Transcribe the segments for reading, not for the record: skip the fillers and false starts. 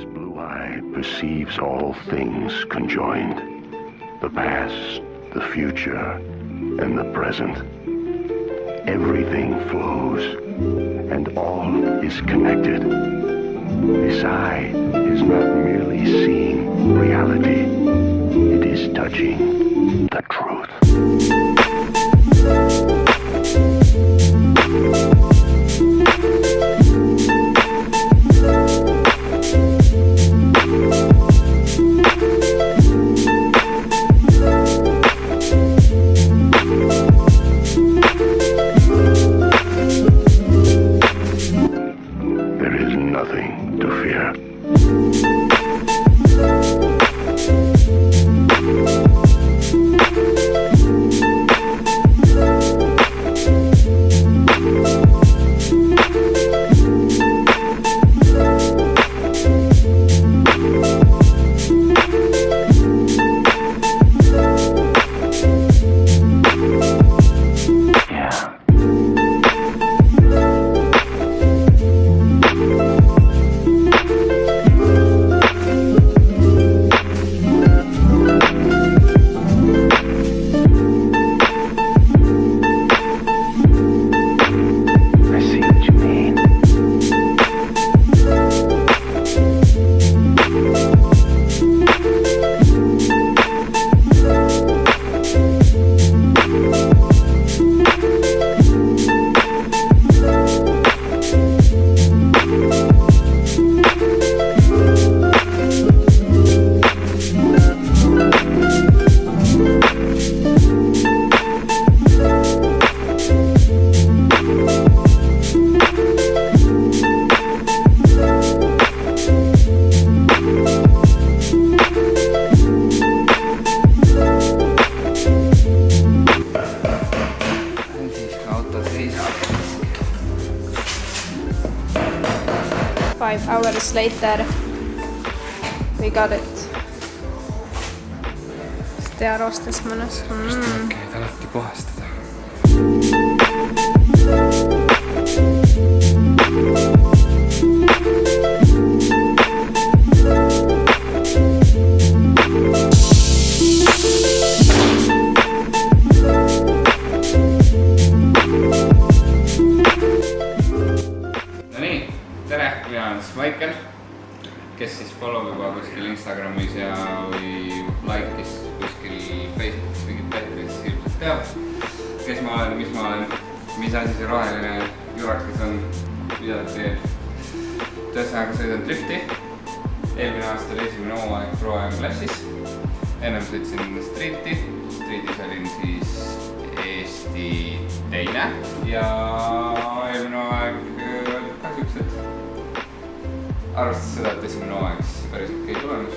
This blue eye perceives all things conjoined. The past, the future, and the present. Everything flows, and all is connected. This eye is not merely seeing reality, it is touching the truth. There is nothing to fear. Five hours later, we got it. Ste arostas mõnus. Äkki neid alati puhastada. Michael, kes siis follow juba kuskil Instagramis ja või like'is kuskil Facebookis mingit pätri, siis ilmselt teab, kes ma olen, mis asi see roheline jurakas on, mida ta teeb. Tõesõnaga sõidan drifti. Eelmine aasta oli esimene hooaeg Pro-M klassis. Ennem sõitsin streeti. Streetis olin siis Eesti teine ja eelmine hooaeg olid ka siuksed. Arvestades seda, et esimene hooaeg siis päris okei tulemus.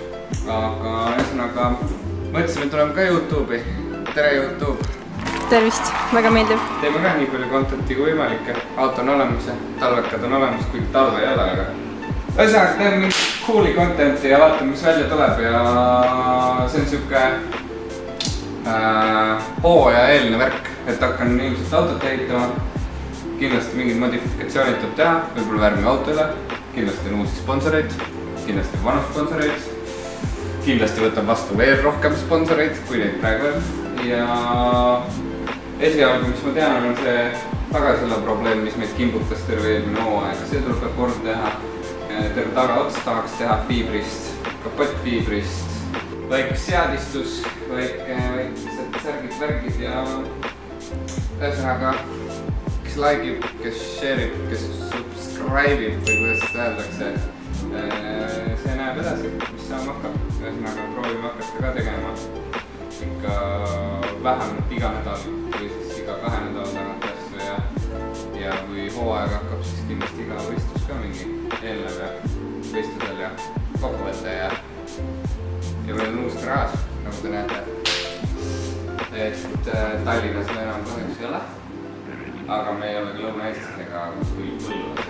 Aga ühesõnaga mõtlesime, et tuleme ka YouTube'i. Tere YouTube! Tervist, väga meeldiv. Teeme ka nii palju contenti kui võimalik. Auto on olemas ja talvekad on olemas, kuigi talve ei ole, aga ühesõnaga teeme mingit cool'i contenti ja vaatame, mis välja tuleb ja see on siuke hooaja eelne värk, et hakkan ilmselt autot ehitama. Kindlasti mingid modifikatsioonid tuleb teha, võib-olla värmi autole. Kindlasti on uusi sponsoreid, kindlasti vanu sponsoreid, kindlasti võtab vastu veel rohkem sponsoreid, kui neid praegu on. Ja esialgu, mis ma tean, on see tagasõla probleem, mis meid kimbutas terve eelmine hooaeg. See tuleb ka kord teha. Terve tagaots tahaks teha fiibrist, kapottfiibrist, väike seadistus, väikesed särgid ja ühesõnaga, kes likeib, kes share'ib, kes subscribe'ib või kuidas seda öeldakse, see näeb edasi, mis saama hakkab. Ühesõnaga proovime hakata ka tegema ikka vähemalt iga nädal või siis iga 2 nädala tagant asju ja kui hooaeg hakkab, siis kindlasti iga võistlus ka mingi eelnev ja võistlusel ja kokkuvõte ja meil on uus garaaž, nagu te näete. Et Tallinnas me enam kahjuks ei ole. Aga me ei ole ka Lõuna-Eestis ega kuskil Põlvas